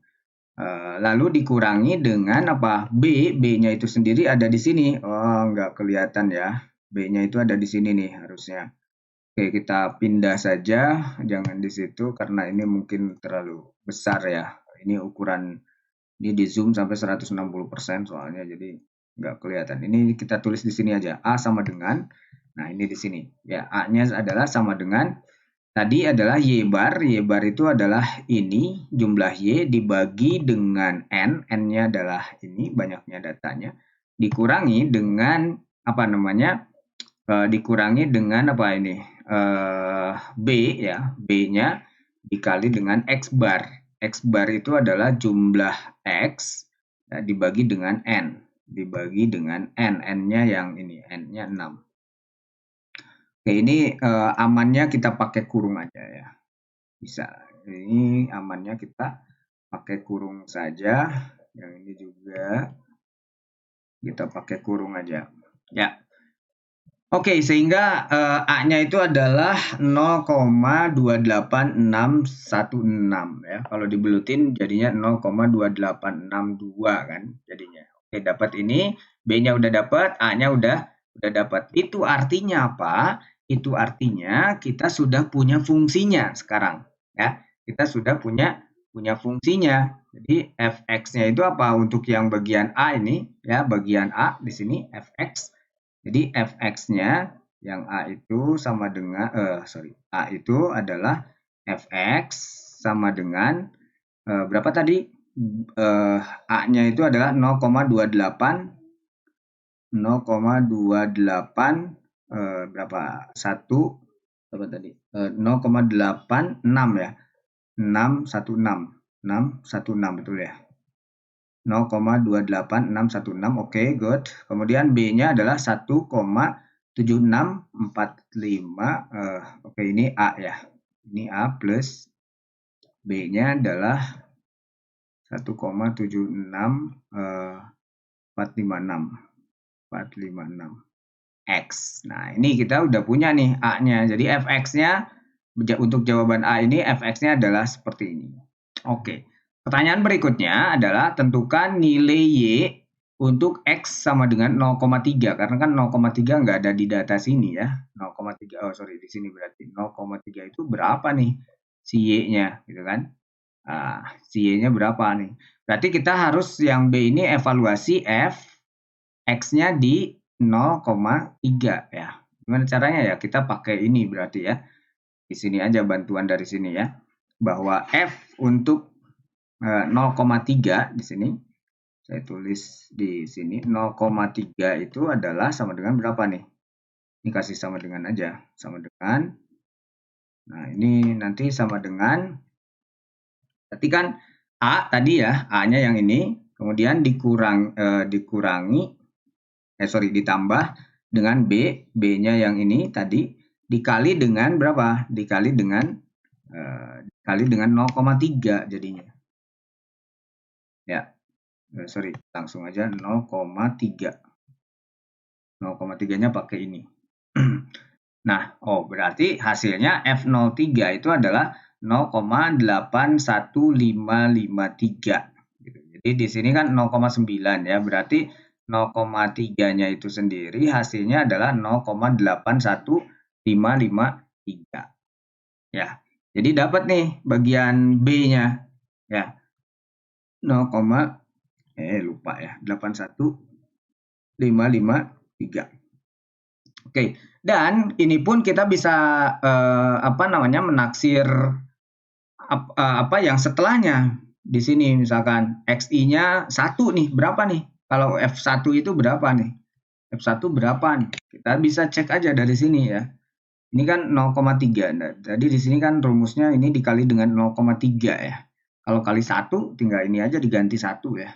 Lalu dikurangi dengan apa? B-nya itu sendiri ada di sini. Oh, nggak kelihatan ya. B-nya itu ada di sini nih harusnya. Oke, kita pindah saja. Jangan di situ karena ini mungkin terlalu besar ya. Ini ukuran, ini di zoom sampai 160% soalnya, jadi nggak kelihatan. Ini kita tulis di sini aja. A sama dengan, nah ini di sini. Ya, A-nya adalah sama dengan tadi adalah Y bar. Y bar itu adalah ini jumlah Y dibagi dengan N. N-nya adalah ini banyaknya datanya. Dikurangi dengan apa namanya? Dikurangi dengan apa ini? B ya. B-nya dikali dengan X bar. X bar itu adalah jumlah X ya, dibagi dengan N. Dibagi dengan N. N-nya yang ini. N-nya 6. Oke, ini amannya kita pakai kurung aja ya. Bisa. Ini amannya kita pakai kurung saja. Yang ini juga kita pakai kurung aja. Ya. Oke, sehingga A-nya itu adalah 0,28616 ya. Kalau dibelutin jadinya 0,2862 kan jadinya. Oke, dapat ini, B-nya udah dapat, A-nya udah dapat. Itu artinya apa? Itu artinya kita sudah punya fungsinya sekarang ya. Kita sudah punya fungsinya. Jadi fx-nya itu apa? Untuk yang bagian A ini ya, bagian A di sini fx. Jadi fx-nya yang A itu sama dengan A itu adalah fx sama dengan berapa tadi? A-nya itu adalah 0,28 berapa? 1 berapa tadi? 0,86 ya. 616 betul ya. 0,28616. Oke, good. Kemudian B-nya adalah 1,7645. Oke, ini A ya. Ini A plus B-nya adalah 1,76456 X. Nah, ini kita udah punya nih A-nya. Jadi fx-nya untuk jawaban A ini fx-nya adalah seperti ini. Oke, pertanyaan berikutnya adalah tentukan nilai Y untuk X sama dengan 0,3 karena kan 0,3 nggak ada di data sini ya. 0,3, oh sorry di sini berarti 0,3 itu berapa nih si Y-nya gitu kan. Si Y-nya berapa nih. Berarti kita harus yang B ini evaluasi F X-nya di 0,3 ya. Gimana caranya ya? Kita pakai ini berarti ya. Di sini aja bantuan dari sini ya. Bahwa F untuk 0,3 di sini saya tulis di sini 0,3 itu adalah sama dengan berapa nih? Ini kasih sama dengan aja, sama dengan, nah ini nanti sama dengan, berarti kan A tadi ya, A-nya yang ini, kemudian dikurangi, ditambah dengan B, B-nya yang ini tadi, dikali dengan berapa? Dikali dengan 0,3 jadinya. Ya, langsung aja 0,3. 0,3-nya pakai ini. Nah, berarti hasilnya F03 itu adalah 0,81553. Gitu. Jadi di sini kan 0,9 ya, berarti 0,3-nya itu sendiri hasilnya adalah 0,81553. Ya, jadi dapat nih bagian B-nya. Ya, 81553. Oke, dan ini pun kita bisa menaksir apa yang setelahnya. Di sini misalkan XI-nya 1 nih, berapa nih? Kalau F1 itu berapa nih? F1 berapa nih? Kita bisa cek aja dari sini ya. Ini kan 0,3. Nah, jadi di sini kan rumusnya ini dikali dengan 0,3 ya. Kalau kali 1 tinggal ini aja diganti 1 ya.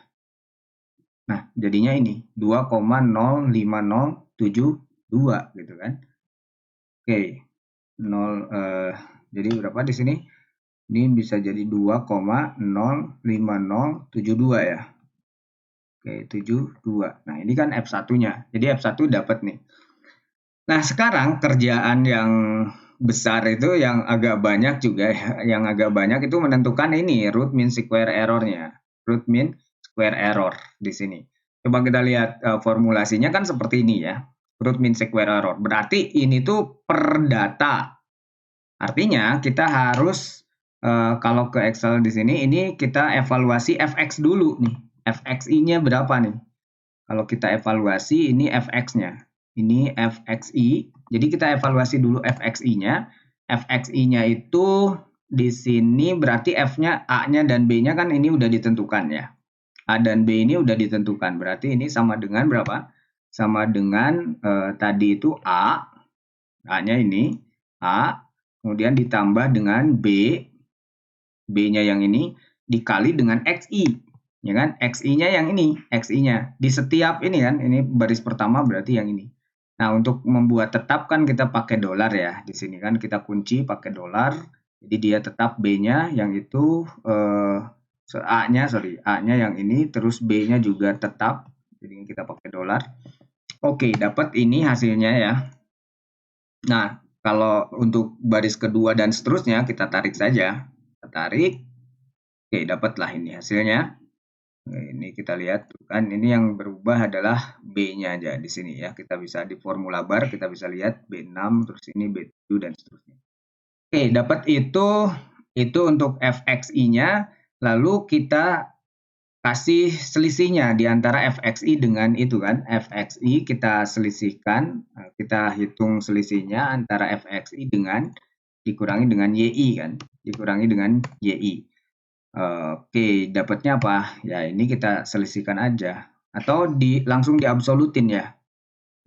Nah, jadinya ini 2,05072 gitu kan. Oke. 0 jadi berapa di sini? Ini bisa jadi 2,05072 ya. Oke, 72. Nah, ini kan F1-nya. Jadi F1 dapat nih. Nah, sekarang kerjaan yang besar itu yang agak banyak juga ya. Yang agak banyak itu menentukan ini root mean square error-nya. Root mean square error di sini. Coba kita lihat formulasinya kan seperti ini ya. Root mean square error. Berarti ini tuh per data. Artinya kita harus kalau ke Excel di sini ini kita evaluasi fx dulu nih. Fxi-nya berapa nih? Kalau kita evaluasi ini fx-nya. Ini fxi. Jadi kita evaluasi dulu fxi-nya. Fxi-nya itu di sini berarti F-nya, A-nya dan B-nya kan ini udah ditentukan ya. A dan B ini udah ditentukan. Berarti ini sama dengan berapa? Sama dengan tadi itu A. A-nya ini A. Kemudian ditambah dengan B, B-nya yang ini, dikali dengan XI. Ya kan? XI-nya yang ini, XI-nya. Di setiap ini kan, ini baris pertama berarti yang ini. Nah, untuk membuat tetap kan kita pakai dolar ya. Di sini kan kita kunci pakai dolar. Jadi dia tetap B-nya yang itu, A-nya yang ini, terus B-nya juga tetap. Jadi kita pakai dolar. Oke, dapat ini hasilnya ya. Nah, kalau untuk baris kedua dan seterusnya kita tarik saja. Kita tarik. Oke, dapatlah ini hasilnya. Ini kita lihat kan ini yang berubah adalah B-nya aja di sini ya. Kita bisa di formula bar kita bisa lihat B6 terus ini B7 dan seterusnya. Oke, dapat itu untuk fxi-nya. Lalu kita kasih selisihnya di antara fxi dengan itu kan. Fxi kita selisihkan, kita hitung selisihnya antara fxi dengan dikurangi dengan yi kan. Dikurangi dengan yi. Oke, dapatnya apa? Ya, ini kita selisihkan aja. Atau langsung diabsolutin ya.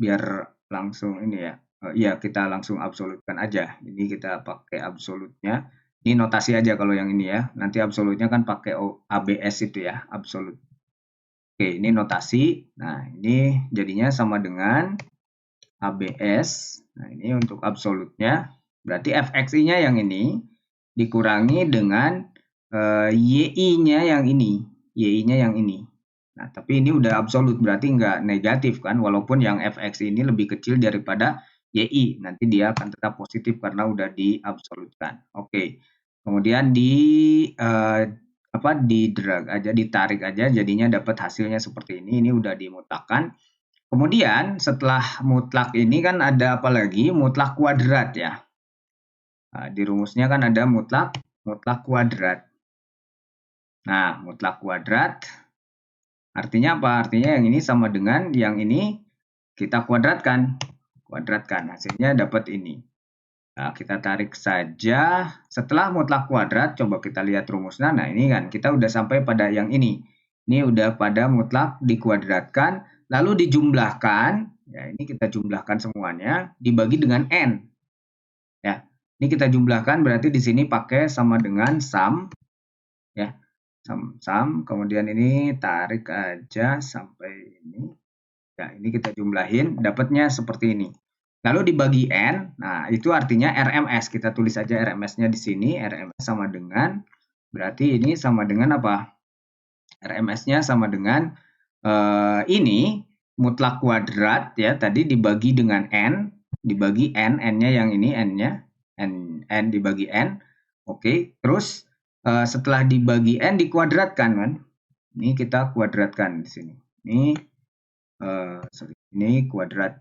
Biar langsung ini ya. Iya, kita langsung absolutkan aja. Ini kita pakai absolutnya. Ini notasi aja kalau yang ini ya. Nanti absolutnya kan pakai ABS itu ya, absolut. Oke, ini notasi. Nah, ini jadinya sama dengan ABS. Nah, ini untuk absolutnya. Berarti fxi-nya yang ini dikurangi dengan yi-nya yang ini. Y-nya yang ini. Nah, tapi ini udah absolut, berarti nggak negatif kan. Walaupun yang fx ini lebih kecil daripada yi. Nanti dia akan tetap positif karena udah diabsolutkan. Oke. Kemudian di drag aja, ditarik aja, jadinya dapat hasilnya seperti ini. Ini udah dimutlakkan. Kemudian setelah mutlak ini kan ada apa lagi? Mutlak kuadrat ya. Nah, di rumusnya kan ada mutlak kuadrat. Nah, mutlak kuadrat artinya apa? Artinya yang ini sama dengan yang ini kita kuadratkan. Hasilnya dapat ini. Nah, kita tarik saja. Setelah mutlak kuadrat, coba kita lihat rumusnya. Nah, ini kan kita udah sampai pada yang ini. Ini udah pada mutlak dikuadratkan, lalu dijumlahkan. Ya, ini kita jumlahkan semuanya, dibagi dengan N. Ya, ini kita jumlahkan berarti di sini pakai sama dengan sum. Ya, sum. Kemudian ini tarik aja sampai ini. Ya, ini kita jumlahin, dapatnya seperti ini. Lalu dibagi N, nah itu artinya RMS. Kita tulis saja RMS-nya di sini. RMS sama dengan, berarti ini sama dengan apa? RMS-nya sama dengan ini, mutlak kuadrat ya, tadi dibagi dengan N, dibagi N, N-nya yang ini, N-nya, N dibagi N. Oke, terus setelah dibagi N dikuadratkan kan. Ini kita kuadratkan di sini. Ini kuadrat.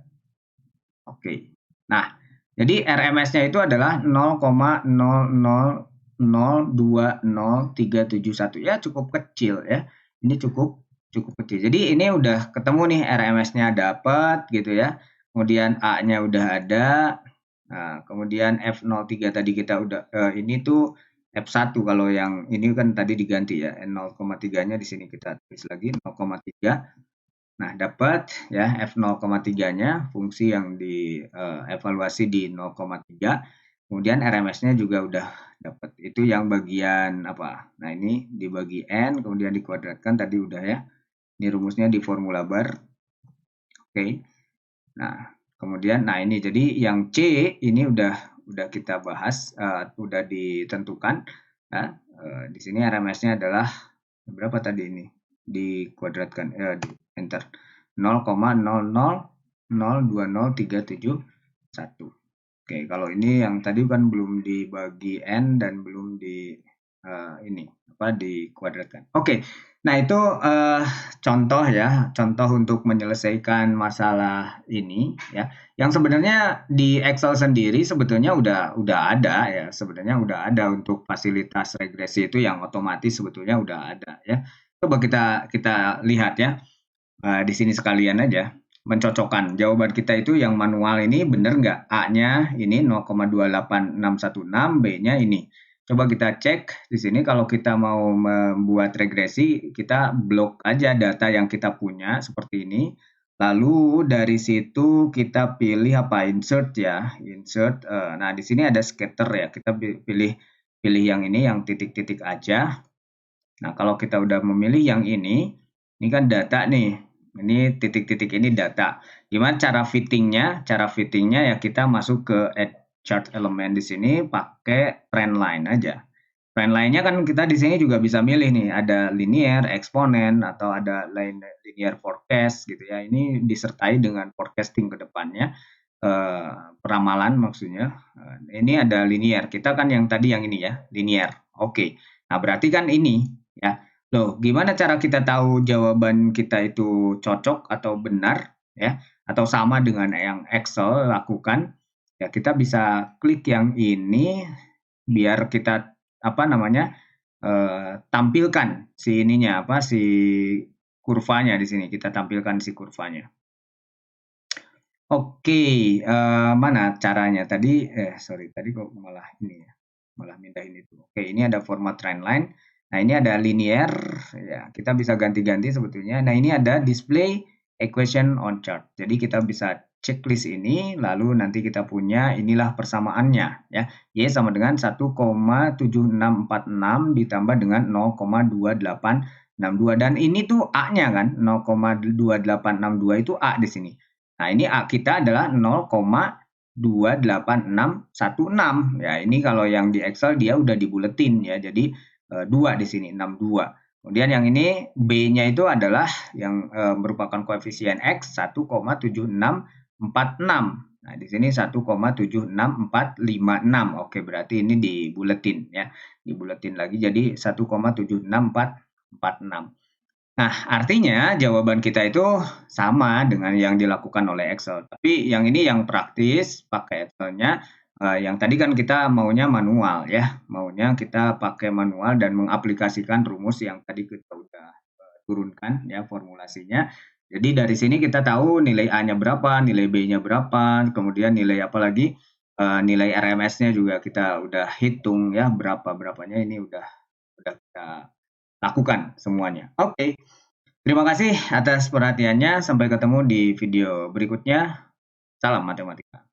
Oke. Nah, jadi RMS-nya itu adalah 0,00020371. Ya, cukup kecil ya. Ini cukup kecil. Jadi ini udah ketemu nih RMS-nya dapat gitu ya. Kemudian A-nya udah ada. Nah, kemudian F03 tadi kita udah ini tuh F1 kalau yang ini kan tadi diganti ya. 0,3-nya di sini kita tulis lagi 0,3. Nah, dapat ya F0,3-nya, fungsi yang dievaluasi di 0,3. Kemudian RMS-nya juga udah dapat. Itu yang bagian apa? Nah, ini dibagi N, kemudian dikuadratkan tadi udah ya. Ini rumusnya di formula bar. Oke. Nah, kemudian ini jadi yang C ini udah kita bahas, udah ditentukan ya. Di sini RMS-nya adalah berapa tadi ini? Dikuadratkan di enter 0,00020371. Oke, kalau ini yang tadi kan belum dibagi N dan belum dikuadratkan. Oke, nah itu contoh ya, contoh untuk menyelesaikan masalah ini ya. Yang sebenarnya di Excel sendiri sebetulnya udah ada ya, sebenarnya udah ada untuk fasilitas regresi itu yang otomatis sebetulnya udah ada ya. Coba kita lihat ya. Di sini sekalian aja mencocokkan jawaban kita itu yang manual ini benar nggak? A-nya ini 0,28616, B-nya ini. Coba kita cek di sini kalau kita mau membuat regresi, kita blok aja data yang kita punya seperti ini. Lalu dari situ kita pilih apa? Insert ya, insert. Nah, di sini ada scatter ya. Kita pilih yang ini yang titik-titik aja. Nah, kalau kita udah memilih yang ini kan data nih. Ini titik-titik ini data. Gimana cara fittingnya? Cara fittingnya ya kita masuk ke add chart element di sini pakai trend line aja. Trend line-nya kan kita di sini juga bisa milih nih, ada linear, eksponen, atau ada linear forecast gitu ya. Ini disertai dengan forecasting ke depannya, peramalan maksudnya. Ini ada linear. Kita kan yang tadi yang ini ya, linear. Oke. Nah, berarti kan ini ya. Loh, gimana cara kita tahu jawaban kita itu cocok atau benar ya, atau sama dengan yang Excel lakukan? Ya, kita bisa klik yang ini biar kita tampilkan si ininya si kurvanya di sini. Kita tampilkan si kurvanya. Oke, mana caranya? Tadi tadi kok malah ini ya. Malah mindahin itu. Oke, ini ada format trendline. Nah, ini ada linear, ya kita bisa ganti-ganti sebetulnya. Nah, ini ada display equation on chart. Jadi kita bisa checklist ini, lalu nanti kita punya inilah persamaannya ya. Y sama dengan 1,7646 ditambah dengan 0,2862 dan ini tuh A-nya kan 0,2862 itu A di sini. Nah, ini A kita adalah 0,28616. Ya, ini kalau yang di Excel dia udah dibuletin ya. Jadi 2 di sini 62. Kemudian yang ini B-nya itu adalah yang merupakan koefisien X 1,7646. Nah, di sini 1,76456. Oke, berarti ini dibuletin ya. Dibuletin lagi jadi 1,76446. Nah, artinya jawaban kita itu sama dengan yang dilakukan oleh Excel. Tapi yang ini yang praktis pakai Excel-nya. Yang tadi kan kita maunya manual ya, maunya kita pakai manual dan mengaplikasikan rumus yang tadi kita udah turunkan ya formulasinya. Jadi dari sini kita tahu nilai A-nya berapa, nilai B-nya berapa, kemudian nilai apa lagi, nilai RMS-nya juga kita udah hitung ya berapa-berapanya ini udah kita lakukan semuanya. Oke. Terima kasih atas perhatiannya. Sampai ketemu di video berikutnya. Salam matematika.